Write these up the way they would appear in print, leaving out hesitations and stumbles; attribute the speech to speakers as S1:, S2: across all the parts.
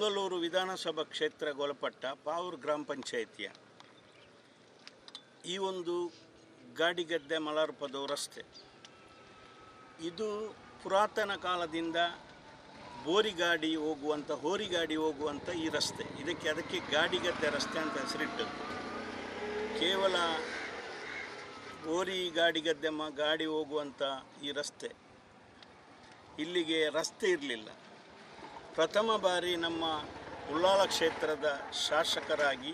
S1: ಮಂಗಳೂರು ವಿಧಾನಸಭಾ ಕ್ಷೇತ್ರಗೊಳಪಟ್ಟ ಪಾವೂರು ಗ್ರಾಮ ಪಂಚಾಯಿತಿಯ ಈ ಒಂದು ಗಾಡಿಗದ್ದೆ ಮಲಾರ್ಪದ ರಸ್ತೆ ಇದು ಪುರಾತನ ಕಾಲದಿಂದ ಬೋರಿಗಾಡಿ ಹೋಗುವಂಥ ಈ ರಸ್ತೆ ಅದಕ್ಕೆ ಗಾಡಿಗದ್ದೆ ರಸ್ತೆ ಅಂತ ಹೆಸರಿಟ್ಟದ್ದು. ಕೇವಲ ಬೋರಿ ಗಾಡಿಗದ್ದೆ ಗಾಡಿ ಹೋಗುವಂಥ ಈ ರಸ್ತೆ ಇಲ್ಲಿಗೆ ರಸ್ತೆ ಇರಲಿಲ್ಲ. ಪ್ರಥಮ ಬಾರಿ ನಮ್ಮ ಉಳ್ಳಾಲ ಕ್ಷೇತ್ರದ ಶಾಸಕರಾಗಿ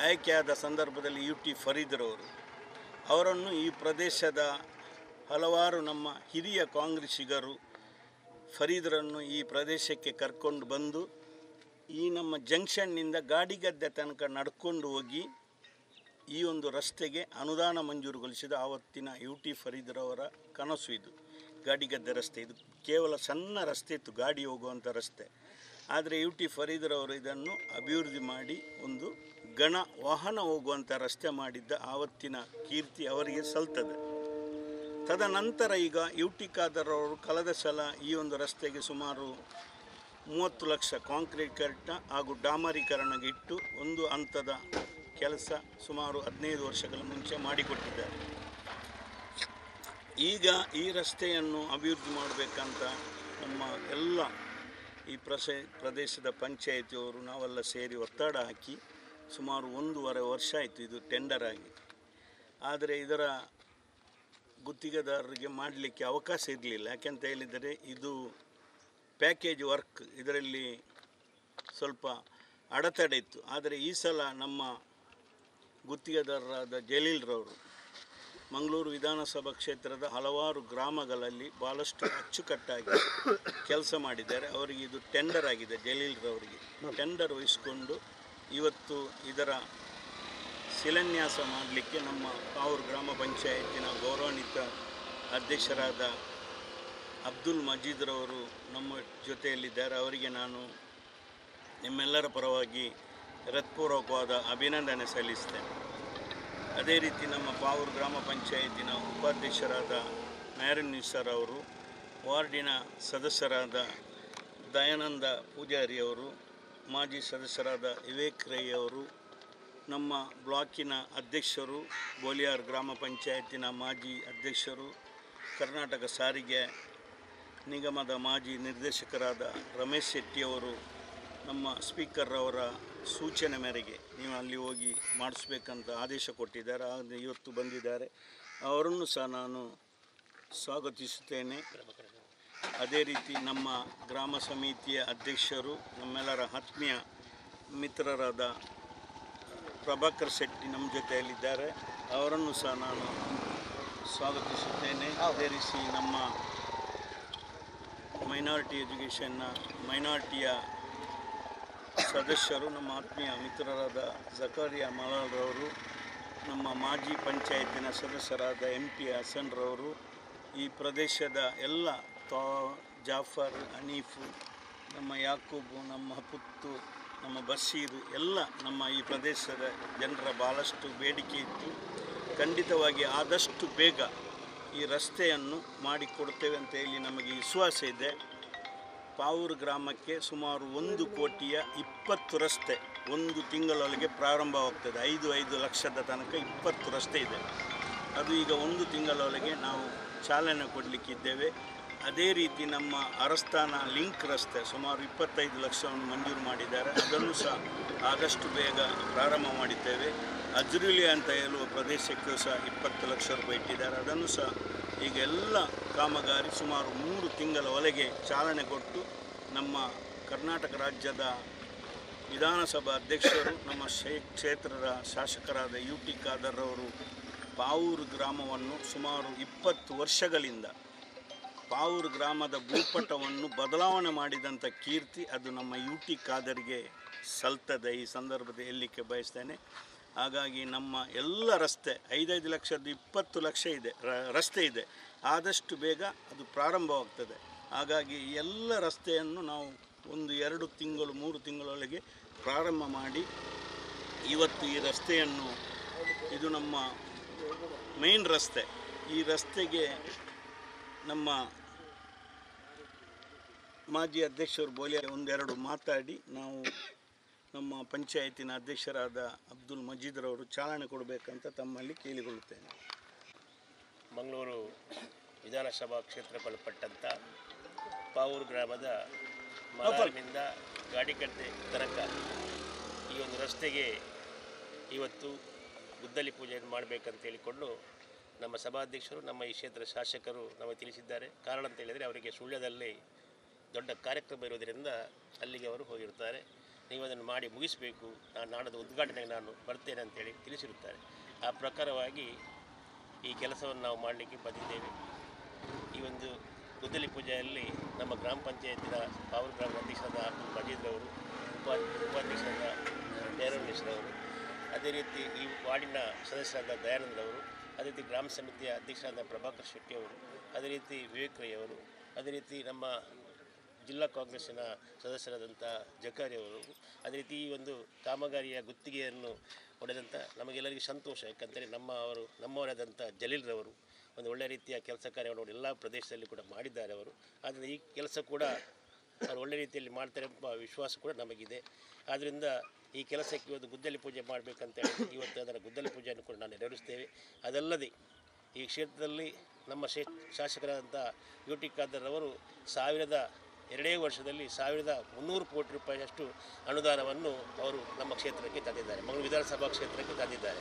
S1: ಆಯ್ಕೆಯಾದ ಸಂದರ್ಭದಲ್ಲಿ UT ಫರೀದ್ರವರು ಅವರನ್ನು ಈ ಪ್ರದೇಶದ ಹಲವಾರು ನಮ್ಮ ಹಿರಿಯ ಕಾಂಗ್ರೆಸ್ಸಿಗರು ಫರೀದ್ರನ್ನು ಈ ಪ್ರದೇಶಕ್ಕೆ ಕರ್ಕೊಂಡು ಬಂದು ಈ ನಮ್ಮ ಜಂಕ್ಷನ್ನಿಂದ ಗಾಡಿಗದ್ದೆ ತನಕ ನಡ್ಕೊಂಡು ಹೋಗಿ ಈ ಒಂದು ರಸ್ತೆಗೆ ಅನುದಾನ ಮಂಜೂರುಗೊಳಿಸಿದ ಆವತ್ತಿನ UT ಫರೀದ್ರವರ ಕನಸು ಇದು. ಗಾಡಿಗದ್ದೆ ರಸ್ತೆ ಇದು ಕೇವಲ ಸಣ್ಣ ರಸ್ತೆ ಇತ್ತು, ಗಾಡಿ ಹೋಗುವಂಥ ರಸ್ತೆ. ಆದರೆ UT ಫರೀದ್ರವರು ಇದನ್ನು ಅಭಿವೃದ್ಧಿ ಮಾಡಿ ಒಂದು ಗಣ ವಾಹನ ಹೋಗುವಂಥ ರಸ್ತೆ ಮಾಡಿದ್ದ ಆವತ್ತಿನ ಕೀರ್ತಿ ಅವರಿಗೆ ಸಲ್ತದೆ. ತದನಂತರ ಈಗ UT ಖಾದರ್ ಅವರು ಕಳೆದ ಸಲ ಈ ಒಂದು ರಸ್ತೆಗೆ ಸುಮಾರು 30 ಲಕ್ಷ ಕಾಂಕ್ರೀಟ್ ಹಾಗೂ ಡಾಮರೀಕರಣಗೆ ಇಟ್ಟು ಒಂದು ಹಂತದ ಕೆಲಸ ಸುಮಾರು 15 ವರ್ಷಗಳ ಮುಂಚೆ ಮಾಡಿಕೊಟ್ಟಿದ್ದಾರೆ. ಈಗ ಈ ರಸ್ತೆಯನ್ನು ಅಭಿವೃದ್ಧಿ ಮಾಡಬೇಕಂತ ನಮ್ಮ ಎಲ್ಲ ಈ ಪ್ರದೇಶದ ಪಂಚಾಯಿತಿಯವರು ನಾವೆಲ್ಲ ಸೇರಿ ಒತ್ತಡ ಹಾಕಿ ಸುಮಾರು 1.5 ವರ್ಷ ಆಯಿತು ಇದು ಟೆಂಡರ್ ಆಗಿ. ಆದರೆ ಇದರ ಗುತ್ತಿಗೆದಾರರಿಗೆ ಮಾಡಲಿಕ್ಕೆ ಅವಕಾಶ ಇರಲಿಲ್ಲ. ಯಾಕೆಂತ ಹೇಳಿದರೆ ಇದು ಪ್ಯಾಕೇಜ್ ವರ್ಕ್, ಇದರಲ್ಲಿ ಸ್ವಲ್ಪ ಅಡೆತಡೆ ಇತ್ತು. ಆದರೆ ಈ ಸಲ ನಮ್ಮ ಗುತ್ತಿಗೆದಾರರಾದ ಜಲೀಲ್ರವರು ಮಂಗಳೂರು ವಿಧಾನಸಭಾ ಕ್ಷೇತ್ರದ ಹಲವಾರು ಗ್ರಾಮಗಳಲ್ಲಿ ಭಾಳಷ್ಟು ಅಚ್ಚುಕಟ್ಟಾಗಿ ಕೆಲಸ ಮಾಡಿದ್ದಾರೆ. ಅವರಿಗೆ ಇದು ಟೆಂಡರ್ ಆಗಿದೆ. ಜಲೀಲ್ರವರಿಗೆ ಟೆಂಡರ್ ವಹಿಸಿಕೊಂಡು ಇವತ್ತು ಇದರ ಶಿಲಾನ್ಯಾಸ ಮಾಡಲಿಕ್ಕೆ ನಮ್ಮ ಪಾವೂರು ಗ್ರಾಮ ಪಂಚಾಯತಿನ ಗೌರವಾನ್ವಿತ ಅಧ್ಯಕ್ಷರಾದ ಅಬ್ದುಲ್ ಮಜೀದ್ರವರು ನಮ್ಮ ಜೊತೆಯಲ್ಲಿದ್ದಾರೆ. ಅವರಿಗೆ ನಾನು ನಿಮ್ಮೆಲ್ಲರ ಪರವಾಗಿ ಹೃತ್ಪೂರ್ವಕವಾದ ಅಭಿನಂದನೆ ಸಲ್ಲಿಸ್ತೇನೆ. ಅದೇ ರೀತಿ ನಮ್ಮ ಪಾವೂರು ಗ್ರಾಮ ಪಂಚಾಯತಿನ ಉಪಾಧ್ಯಕ್ಷರಾದ ಮ್ಯಾರಿನ್ ಸರ್ ಅವರು, ವಾರ್ಡಿನ ಸದಸ್ಯರಾದ ದಯಾನಂದ ಪೂಜಾರಿ ಅವರು, ಮಾಜಿ ಸದಸ್ಯರಾದ ವಿವೇಕ್ ರೈ ಅವರು, ನಮ್ಮ ಬ್ಲಾಕಿನ ಅಧ್ಯಕ್ಷರು, ಬೋಲಿಯಾರ್ ಗ್ರಾಮ ಪಂಚಾಯತಿನ ಮಾಜಿ ಅಧ್ಯಕ್ಷರು, ಕರ್ನಾಟಕ ಸಾರಿಗೆ ನಿಗಮದ ಮಾಜಿ ನಿರ್ದೇಶಕರಾದ ರಮೇಶ್ ಶೆಟ್ಟಿಯವರು, ನಮ್ಮ ಸ್ಪೀಕರ್ರವರ ಸೂಚನೆ ಮೇರೆಗೆ ನೀವು ಅಲ್ಲಿ ಹೋಗಿ ಮಾಡಿಸ್ಬೇಕಂತ ಆದೇಶ ಕೊಟ್ಟಿದ್ದಾರೆ. ಇವತ್ತು ಬಂದಿದ್ದಾರೆ. ಅವರನ್ನು ಸಹ ನಾನು ಸ್ವಾಗತಿಸುತ್ತೇನೆ. ಅದೇ ರೀತಿ ನಮ್ಮ ಗ್ರಾಮ ಸಮಿತಿಯ ಅಧ್ಯಕ್ಷರು, ನಮ್ಮೆಲ್ಲರ ಆತ್ಮೀಯ ಮಿತ್ರರಾದ ಪ್ರಭಾಕರ್ ಶೆಟ್ಟಿ ನಮ್ಮ ಜೊತೆಯಲ್ಲಿದ್ದಾರೆ. ಅವರನ್ನು ಸಹ ನಾನು ಸ್ವಾಗತಿಸುತ್ತೇನೆ. ಅದೇ ರೀತಿ ನಮ್ಮ ಮೈನಾರಿಟಿ ಎಜುಕೇಷನ್ನ ಮೈನಾರಿಟಿಯ ಸದಸ್ಯರು, ನಮ್ಮ ಆತ್ಮೀಯ ಮಿತ್ರರಾದ ಜಕಾರಿಯಾ ಮಲಾಲ್ರವರು, ನಮ್ಮ ಮಾಜಿ ಪಂಚಾಯತಿನ ಸದಸ್ಯರಾದ MP ಹಸನ್ರವರು, ಈ ಪ್ರದೇಶದ ಎಲ್ಲ ಜಾಫರ್, ಹನೀಫು, ನಮ್ಮ ಯಾಕೂಬು, ನಮ್ಮ ಪುತ್ತು, ನಮ್ಮ ಬಶೀರು ಎಲ್ಲ ನಮ್ಮ ಈ ಪ್ರದೇಶದ ಜನರ ಭಾಳಷ್ಟು ಬೇಡಿಕೆ ಇತ್ತು. ಖಂಡಿತವಾಗಿ ಆದಷ್ಟು ಬೇಗ ಈ ರಸ್ತೆಯನ್ನು ಮಾಡಿಕೊಡ್ತೇವೆ ಅಂತ ಹೇಳಿ ನಮಗೆ ವಿಶ್ವಾಸ ಇದೆ. ಪಾವೂರು ಗ್ರಾಮಕ್ಕೆ ಸುಮಾರು 1,20,00,000 ರಸ್ತೆ ಒಂದು ತಿಂಗಳೊಳಗೆ ಪ್ರಾರಂಭವಾಗ್ತದೆ. 5 ಲಕ್ಷದ ತನಕ 20 ರಸ್ತೆ ಇದೆ. ಅದು ಈಗ 1 ತಿಂಗಳೊಳಗೆ ನಾವು ಚಾಲನೆ ಕೊಡಲಿಕ್ಕಿದ್ದೇವೆ. ಅದೇ ರೀತಿ ನಮ್ಮ ಅರಸ್ಥಾನ ಲಿಂಕ್ ರಸ್ತೆ ಸುಮಾರು 25 ಲಕ್ಷವನ್ನು ಮಂಜೂರು ಮಾಡಿದ್ದಾರೆ. ಅದನ್ನು ಸಹ ಆದಷ್ಟು ಬೇಗ ಪ್ರಾರಂಭ ಮಾಡಿದ್ದೇವೆ. ಅಜ್ರುಲಿ ಅಂತ ಹೇಳುವ ಪ್ರದೇಶಕ್ಕೂ ಸಹ 20 ಲಕ್ಷ ರೂಪಾಯಿ ಇಟ್ಟಿದ್ದಾರೆ. ಅದನ್ನು ಸಹ ಈಗ ಎಲ್ಲ ಕಾಮಗಾರಿ ಸುಮಾರು 3 ತಿಂಗಳ ಒಳಗೆ ಚಾಲನೆ ಕೊಟ್ಟು ನಮ್ಮ ಕರ್ನಾಟಕ ರಾಜ್ಯದ ವಿಧಾನಸಭಾ ಅಧ್ಯಕ್ಷರು, ನಮ್ಮ ಕ್ಷೇತ್ರದ ಶಾಸಕರಾದ UT ಖಾದರ್ ಅವರು ಪಾವೂರು ಗ್ರಾಮವನ್ನು ಸುಮಾರು 20 ವರ್ಷಗಳಿಂದ ಪಾವೂರು ಗ್ರಾಮದ ಭೂಪಟವನ್ನು ಬದಲಾವಣೆ ಮಾಡಿದಂಥ ಕೀರ್ತಿ ಅದು ನಮ್ಮ UT ಖಾದರ್ಗೆ ಸಲ್ತದೆ. ಈ ಸಂದರ್ಭದಲ್ಲಿ ಹೇಳಲಿಕ್ಕೆ ಬಯಸ್ತೇನೆ. ಹಾಗಾಗಿ ನಮ್ಮ ಎಲ್ಲ ರಸ್ತೆ 5 ಲಕ್ಷದ 20 ಲಕ್ಷ ಇದೆ ರಸ್ತೆ ಇದೆ. ಆದಷ್ಟು ಬೇಗ ಅದು ಪ್ರಾರಂಭವಾಗ್ತದೆ. ಹಾಗಾಗಿ ಎಲ್ಲ ರಸ್ತೆಯನ್ನು ನಾವು 1-2 ತಿಂಗಳು 3 ತಿಂಗಳೊಳಗೆ ಪ್ರಾರಂಭ ಮಾಡಿ ಇವತ್ತು ಈ ರಸ್ತೆಯನ್ನು, ಇದು ನಮ್ಮ ಮೇನ್ ರಸ್ತೆ, ಈ ರಸ್ತೆಗೆ ನಮ್ಮ ಮಾಜಿ ಅಧ್ಯಕ್ಷರು ಬೋಲೆ ಒಂದೆರಡು ಮಾತಾಡಿ ನಾವು ನಮ್ಮ ಪಂಚಾಯತಿನ ಅಧ್ಯಕ್ಷರಾದ ಅಬ್ದುಲ್ ಮಜೀದ್ರವರು ಚಾಲನೆ ಕೊಡಬೇಕಂತ ತಮ್ಮಲ್ಲಿ ಕೇಳಿಕೊಳ್ಳುತ್ತೇನೆ.
S2: ಮಂಗಳೂರು ವಿಧಾನಸಭಾ ಕ್ಷೇತ್ರಕ್ಕೊಳಪಟ್ಟಂಥ ಪಾವೂರು ಗ್ರಾಮದ ಮಲಾರ್ನಿಂದ ಗಾಡಿಕಟ್ಟೆ ತನಕ ಈ ಒಂದು ರಸ್ತೆಗೆ ಇವತ್ತು ಗುದ್ದಲಿ ಪೂಜೆಯನ್ನು ಮಾಡಬೇಕಂತ ಹೇಳಿಕೊಂಡು ನಮ್ಮ ಸಭಾಧ್ಯಕ್ಷರು, ನಮ್ಮ ಈ ಕ್ಷೇತ್ರದ ಶಾಸಕರು ನಮಗೆ ತಿಳಿಸಿದ್ದಾರೆ. ಕಾರಣ ಅಂತ ಹೇಳಿದರೆ ಅವರಿಗೆ ಸುಳ್ಯದಲ್ಲಿ ದೊಡ್ಡ ಕಾರ್ಯಕ್ರಮ ಇರೋದರಿಂದ ಅಲ್ಲಿಗೆ ಅವರು ಹೋಗಿರ್ತಾರೆ. ನೀವು ಅದನ್ನು ಮಾಡಿ ಮುಗಿಸಬೇಕು, ನಾಡದ ಉದ್ಘಾಟನೆಗೆ ನಾನು ಬರ್ತೇನೆ ಅಂತೇಳಿ ತಿಳಿಸಿರುತ್ತಾರೆ. ಆ ಪ್ರಕಾರವಾಗಿ ಈ ಕೆಲಸವನ್ನು ನಾವು ಮಾಡಲಿಕ್ಕೆ ಬಂದಿದ್ದೇವೆ. ಈ ಒಂದು ಗುದ್ದಲಿ ಪೂಜೆಯಲ್ಲಿ ನಮ್ಮ ಗ್ರಾಮ ಪಂಚಾಯತಿನ ಪಾವೂರು ಗ್ರಾಮದ ಅಧ್ಯಕ್ಷರಾದ ಅಬ್ದುಲ್ ಮಜೀದ್ರವರು, ಉಪಾಧ್ಯಕ್ಷರಾದ ನೇರವಣ್ಣೇಶ್ವರವರು, ಅದೇ ರೀತಿ ಈ ವಾರ್ಡಿನ ಸದಸ್ಯರಾದ ದಯಾನಂದರವರು, ಅದೇ ರೀತಿ ಗ್ರಾಮ ಸಮಿತಿಯ ಅಧ್ಯಕ್ಷರಾದ ಪ್ರಭಾಕರ್ ಶೆಟ್ಟಿಯವರು, ಅದೇ ರೀತಿ ವಿವೇಕ್ ರೈ ಅವರು, ಅದೇ ರೀತಿ ನಮ್ಮ ಜಿಲ್ಲಾ ಕಾಂಗ್ರೆಸ್ಸಿನ ಸದಸ್ಯರಾದಂಥ ಜಕಾರಿ ಅವರು, ಅದೇ ರೀತಿ ಈ ಒಂದು ಕಾಮಗಾರಿಯ ಗುತ್ತಿಗೆಯನ್ನು ಹೊಡೆದಂಥ ನಮಗೆಲ್ಲರಿಗೂ ಸಂತೋಷ. ಯಾಕಂದರೆ ನಮ್ಮವರಾದಂಥ ಜಲೀಲ್ರವರು ಒಂದು ಒಳ್ಳೆಯ ರೀತಿಯ ಕೆಲಸ ಕಾರ್ಯವನ್ನು ಎಲ್ಲ ಪ್ರದೇಶದಲ್ಲಿ ಕೂಡ ಮಾಡಿದ್ದಾರೆ ಅವರು. ಆದರೆ ಈ ಕೆಲಸ ಕೂಡ ಅವರು ಒಳ್ಳೆಯ ರೀತಿಯಲ್ಲಿ ಮಾಡ್ತಾರೆ ಎಂಬ ವಿಶ್ವಾಸ ಕೂಡ ನಮಗಿದೆ. ಆದ್ದರಿಂದ ಈ ಕೆಲಸಕ್ಕೆ ಇವತ್ತು ಗುದ್ದಲಿ ಪೂಜೆ ಮಾಡಬೇಕಂತೇಳಿ ಇವತ್ತು ಅದರ ಗುದ್ದಲಿ ಪೂಜೆಯನ್ನು ಕೂಡ ನಾವು ನೆರವೇರಿಸ್ತೇವೆ. ಅದಲ್ಲದೆ ಈ ಕ್ಷೇತ್ರದಲ್ಲಿ ನಮ್ಮ ಶಾಸಕರಾದಂಥ UT ಖಾದರ್ ಅವರು 2 ವರ್ಷದಲ್ಲಿ 1300 ಕೋಟಿ ರೂಪಾಯಿಯಷ್ಟು ಅನುದಾನವನ್ನು ಅವರು ನಮ್ಮ ಕ್ಷೇತ್ರಕ್ಕೆ ತಂದಿದ್ದಾರೆ, ಮಂಗಳೂರು ವಿಧಾನಸಭಾ ಕ್ಷೇತ್ರಕ್ಕೆ ತಂದಿದ್ದಾರೆ.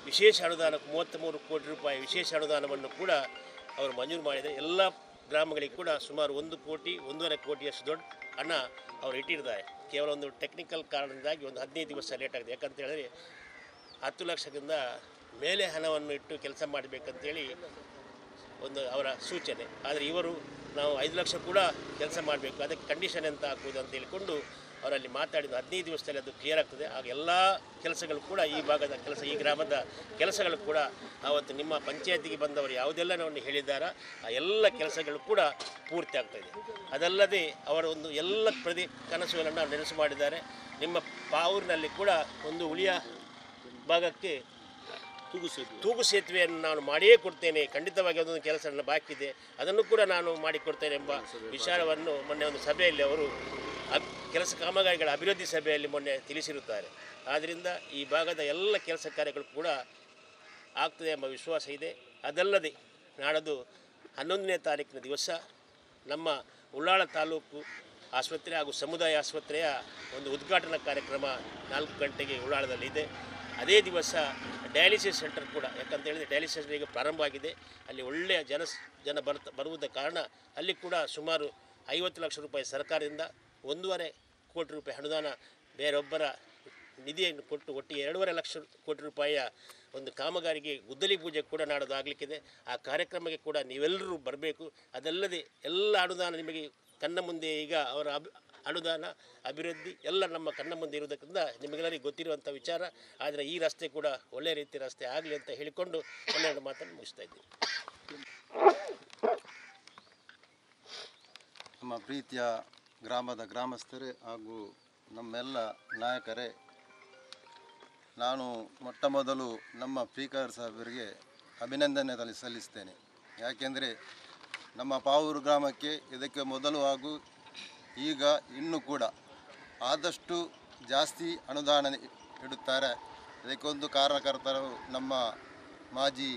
S2: ವಿಶೇಷ ಅನುದಾನ 33 ಕೋಟಿ ರೂಪಾಯಿ ವಿಶೇಷ ಅನುದಾನವನ್ನು ಕೂಡ ಅವರು ಮಂಜೂರು ಮಾಡಿದ್ದಾರೆ. ಎಲ್ಲ ಗ್ರಾಮಗಳಿಗೆ ಕೂಡ ಸುಮಾರು 1 ಕೋಟಿ 1.5 ಕೋಟಿಯಷ್ಟು ದೊಡ್ಡ ಹಣ ಅವರು ಇಟ್ಟಿದ್ದಾರೆ. ಕೇವಲ ಒಂದು ಟೆಕ್ನಿಕಲ್ ಕಾರಣದಿಂದಾಗಿ ಒಂದು 15 ದಿವಸ ಲೇಟ್ ಆಗಿದೆ. ಯಾಕಂತ ಹೇಳಿದ್ರೆ 10 ಲಕ್ಷಕ್ಕಿಂತ ಮೇಲೆ ಹಣವನ್ನು ಇಟ್ಟು ಕೆಲಸ ಮಾಡಬೇಕಂತೇಳಿ ಒಂದು ಅವರ ಸೂಚನೆ. ಆದರೆ ಇವರು ನಾವು 5 ಲಕ್ಷ ಕೂಡ ಕೆಲಸ ಮಾಡಬೇಕು, ಅದಕ್ಕೆ ಕಂಡೀಷನ್ ಎಂತ ಹಾಕುವುದು ಅಂತ ಹೇಳಿಕೊಂಡು ಅವರಲ್ಲಿ ಮಾತಾಡಿದ 15 ದಿವಸದಲ್ಲಿ ಅದು ಕ್ಲಿಯರ್ ಆಗ್ತದೆ. ಆಗ ಎಲ್ಲ ಕೆಲಸಗಳು ಕೂಡ ಈ ಭಾಗದ ಕೆಲಸ, ಈ ಗ್ರಾಮದ ಕೆಲಸಗಳು ಕೂಡ ಆವತ್ತು ನಿಮ್ಮ ಪಂಚಾಯತಿಗೆ ಬಂದವರು ಯಾವುದೆಲ್ಲ ನಾವು ಹೇಳಿದ್ದಾರೋ ಆ ಎಲ್ಲ ಕೆಲಸಗಳು ಕೂಡ ಪೂರ್ತಿ ಆಗ್ತಾಯಿದೆ. ಅದಲ್ಲದೆ ಅವರ ಒಂದು ಎಲ್ಲ ಕನಸುಗಳನ್ನು ನೆನಸು ಮಾಡಿದ್ದಾರೆ. ನಿಮ್ಮ ಪಾವೂರಿನಲ್ಲಿ ಕೂಡ ಒಂದು ಉಳಿಯ ಭಾಗಕ್ಕೆ ತೂಗು ಸೇತುವೆಯನ್ನು ನಾನು ಮಾಡಿಯೇ ಕೊಡ್ತೇನೆ, ಖಂಡಿತವಾಗಿ ಅದೊಂದು ಕೆಲಸ ನನ್ನ ಬಾಕಿ ಇದೆ, ಅದನ್ನು ಕೂಡ ನಾನು ಮಾಡಿಕೊಡ್ತೇನೆ ಎಂಬ ವಿಚಾರವನ್ನು ಮೊನ್ನೆ ಒಂದು ಸಭೆಯಲ್ಲಿ ಅವರು ಕೆಲಸ ಕಾಮಗಾರಿಗಳ ಅಭಿವೃದ್ಧಿ ಸಭೆಯಲ್ಲಿ ಮೊನ್ನೆ ತಿಳಿಸಿರುತ್ತಾರೆ. ಆದ್ದರಿಂದ ಈ ಭಾಗದ ಎಲ್ಲ ಕೆಲಸ ಕಾರ್ಯಗಳು ಕೂಡ ಆಗ್ತದೆ ಎಂಬ ವಿಶ್ವಾಸ ಇದೆ. ಅದಲ್ಲದೆ ನಾಡದು 11ನೇ ತಾರೀಕಿನ ದಿವಸ ನಮ್ಮ ಉಳ್ಳಾಳ ತಾಲೂಕು ಆಸ್ಪತ್ರೆ ಹಾಗೂ ಸಮುದಾಯ ಆಸ್ಪತ್ರೆಯ ಒಂದು ಉದ್ಘಾಟನಾ ಕಾರ್ಯಕ್ರಮ 4 ಗಂಟೆಗೆ ಉಳ್ಳಾಳದಲ್ಲಿದೆ. ಅದೇ ದಿವಸ ಡಯಾಲಿಸಿಸ್ ಸೆಂಟರ್ ಕೂಡ, ಯಾಕಂತ ಹೇಳಿದರೆ ಡಯಾಲಿಸಿಸ್ ಸೆಂಟರ್ ಈಗ ಪ್ರಾರಂಭ ಆಗಿದೆ, ಅಲ್ಲಿ ಒಳ್ಳೆಯ ಜನ ಬರುವುದ ಕಾರಣ ಅಲ್ಲಿ ಕೂಡ ಸುಮಾರು 50 ಲಕ್ಷ ರೂಪಾಯಿ ಸರ್ಕಾರದಿಂದ 1.5 ಕೋಟಿ ರೂಪಾಯಿ ಅನುದಾನ ಬೇರೊಬ್ಬರ ನಿಧಿಯನ್ನು ಕೊಟ್ಟು ಒಟ್ಟಿಗೆ 2.5 ಲಕ್ಷ ಕೋಟಿ ರೂಪಾಯಿಯ ಒಂದು ಕಾಮಗಾರಿಗೆ ಗುದ್ದಲಿ ಪೂಜೆ ಕೂಡ ನಾಡೋದು ಆಗಲಿಕ್ಕಿದೆ. ಆ ಕಾರ್ಯಕ್ರಮಕ್ಕೆ ಕೂಡ ನೀವೆಲ್ಲರೂ ಬರಬೇಕು. ಅದಲ್ಲದೆ ಎಲ್ಲ ಅನುದಾನ ನಿಮಗೆ ಕಣ್ಣ ಮುಂದೆ ಈಗ ಅವರ ಅನುದಾನ ಅಭಿವೃದ್ಧಿ ಎಲ್ಲ ನಮ್ಮ ಕಣ್ಣ ಮುಂದೆ ಇರುವುದರಿಂದ ನಿಮಗೆಲ್ಲರಿಗೂ ಗೊತ್ತಿರುವಂಥ ವಿಚಾರ. ಆದರೆ ಈ ರಸ್ತೆ ಕೂಡ ಒಳ್ಳೆಯ ರೀತಿಯ ರಸ್ತೆ ಆಗಲಿ ಅಂತ ಹೇಳಿಕೊಂಡು ಒಂದೆರಡು ಮಾತನ್ನು ಮುಗಿಸ್ತಾ ಇದ್ದೀವಿ.
S3: ನಮ್ಮ ಪ್ರೀತಿಯ ಗ್ರಾಮದ ಗ್ರಾಮಸ್ಥರೇ ಹಾಗೂ ನಮ್ಮೆಲ್ಲ ನಾಯಕರೇ, ನಾನು ಮೊಟ್ಟ ಮೊದಲು ನಮ್ಮ ಸ್ಪೀಕರ್ ಸಾಹೇಬರಿಗೆ ಅಭಿನಂದನೆ ಸಲ್ಲಿಸ್ತೇನೆ. ಯಾಕೆಂದರೆ ನಮ್ಮ ಪಾವೂರು ಗ್ರಾಮಕ್ಕೆ ಇದಕ್ಕೆ ಮೊದಲು ಹಾಗೂ ಈಗ ಇನ್ನೂ ಕೂಡ ಆದಷ್ಟು ಜಾಸ್ತಿ ಅನುದಾನ ಇಡುತ್ತಾರೆ. ಇದಕ್ಕೊಂದು ಕಾರಣಕರ್ತರು ನಮ್ಮ ಮಾಜಿ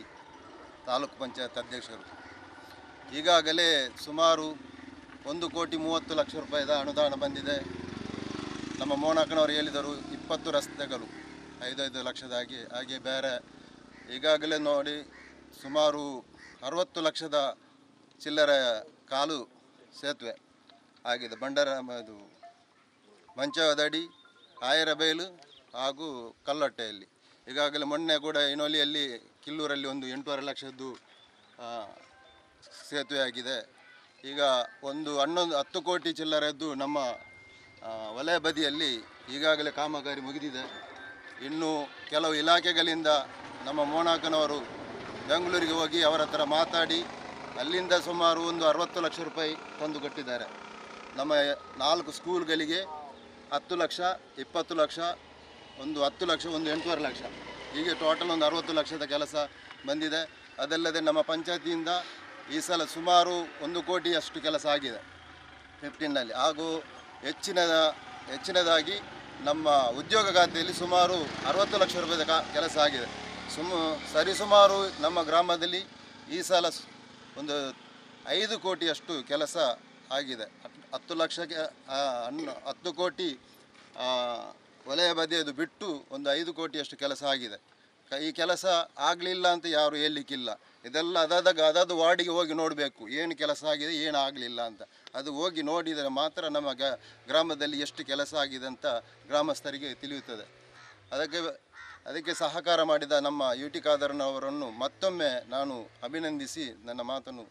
S3: ತಾಲೂಕು ಪಂಚಾಯತ್ ಅಧ್ಯಕ್ಷರು. ಈಗಾಗಲೇ ಸುಮಾರು 1,30,00,000 ರೂಪಾಯಿದ ಅನುದಾನ ಬಂದಿದೆ. ನಮ್ಮ ಮೋನಕ್ಕನವರು ಹೇಳಿದರು 20 ರಸ್ತೆಗಳು 5 ಲಕ್ಷದಾಗಿ, ಹಾಗೆ ಬೇರೆ ಈಗಾಗಲೇ ನೋಡಿ ಸುಮಾರು 60 ಲಕ್ಷದ ಚಿಲ್ಲರೆ ಕಾಲು ಸೇತುವೆ ಆಗಿದೆ. ಇದು ಮಂಚದಡಿ, ಆಯರಬೈಲು ಹಾಗೂ ಕಲ್ಲೊಟ್ಟೆಯಲ್ಲಿ. ಈಗಾಗಲೇ ಮೊನ್ನೆ ಕೂಡ ಇನೋಲಿಯಲ್ಲಿ ಕಿಲ್ಲೂರಲ್ಲಿ ಒಂದು 8.5 ಲಕ್ಷದ್ದು ಸೇತುವೆ ಆಗಿದೆ. ಈಗ ಒಂದು 10 ಕೋಟಿ ಚಿಲ್ಲರೆದ್ದು ನಮ್ಮ ವಲಯ ಬದಿಯಲ್ಲಿ ಈಗಾಗಲೇ ಕಾಮಗಾರಿ ಮುಗಿದಿದೆ. ಇನ್ನು ಕೆಲವು ಇಲಾಖೆಗಳಿಂದ ನಮ್ಮ ಮೋನಾಕನವರು ಬೆಂಗಳೂರಿಗೆ ಹೋಗಿ ಅವರ ಹತ್ರ ಮಾತಾಡಿ ಅಲ್ಲಿಂದ ಸುಮಾರು ಒಂದು 60 ಲಕ್ಷ ರೂಪಾಯಿ ತಂದು ಕೊಟ್ಟಿದ್ದಾರೆ. ನಮ್ಮ 4 ಸ್ಕೂಲ್ಗಳಿಗೆ 10 ಲಕ್ಷ, 20 ಲಕ್ಷ, ಒಂದು 10 ಲಕ್ಷ, ಒಂದು 8.5 ಲಕ್ಷ, ಹೀಗೆ ಟೋಟಲ್ ಒಂದು 60 ಲಕ್ಷದ ಕೆಲಸ ಬಂದಿದೆ. ಅದಲ್ಲದೆ ನಮ್ಮ ಪಂಚಾಯತಿಯಿಂದ ಈ ಸಲ ಸುಮಾರು 1 ಕೋಟಿಯಷ್ಟು ಕೆಲಸ ಆಗಿದೆ. 15ನಲ್ಲಿ ಹಾಗೂ ಹೆಚ್ಚಿನದಾಗಿ ನಮ್ಮ ಉದ್ಯೋಗ ಖಾತೆಯಲ್ಲಿ ಸುಮಾರು 60 ಲಕ್ಷ ರೂಪಾಯಿದ ಕೆಲಸ ಆಗಿದೆ. ಸರಿಸುಮಾರು ನಮ್ಮ ಗ್ರಾಮದಲ್ಲಿ ಈ ಸಲ ಒಂದು 5 ಕೋಟಿಯಷ್ಟು ಕೆಲಸ ಆಗಿದೆ. 10 ಲಕ್ಷಕ್ಕೆ 10 ಕೋಟಿ ವಲಯ ಬದಿಯದು ಬಿಟ್ಟು ಒಂದು 5 ಕೋಟಿಯಷ್ಟು ಕೆಲಸ ಆಗಿದೆ. ಈ ಕೆಲಸ ಆಗಲಿಲ್ಲ ಅಂತ ಯಾರು ಹೇಳಲಿಕ್ಕಿಲ್ಲ. ಇದೆಲ್ಲ ಅದಾದ ವಾರ್ಡಿಗೆ ಹೋಗಿ ನೋಡಬೇಕು ಏನು ಕೆಲಸ ಆಗಿದೆ ಏನು ಆಗಲಿಲ್ಲ ಅಂತ. ಅದು ಹೋಗಿ ನೋಡಿದರೆ ಮಾತ್ರ ನಮ್ಮ ಗ್ರಾಮದಲ್ಲಿ ಎಷ್ಟು ಕೆಲಸ ಆಗಿದೆ ಅಂತ ಗ್ರಾಮಸ್ಥರಿಗೆ ತಿಳಿಯುತ್ತದೆ. ಅದಕ್ಕೆ ಸಹಕಾರ ಮಾಡಿದ ನಮ್ಮ ಯು ಟಿ ಖಾದರ್ನವರನ್ನು ಮತ್ತೊಮ್ಮೆ ನಾನು ಅಭಿನಂದಿಸಿ ನನ್ನ ಮಾತನ್ನು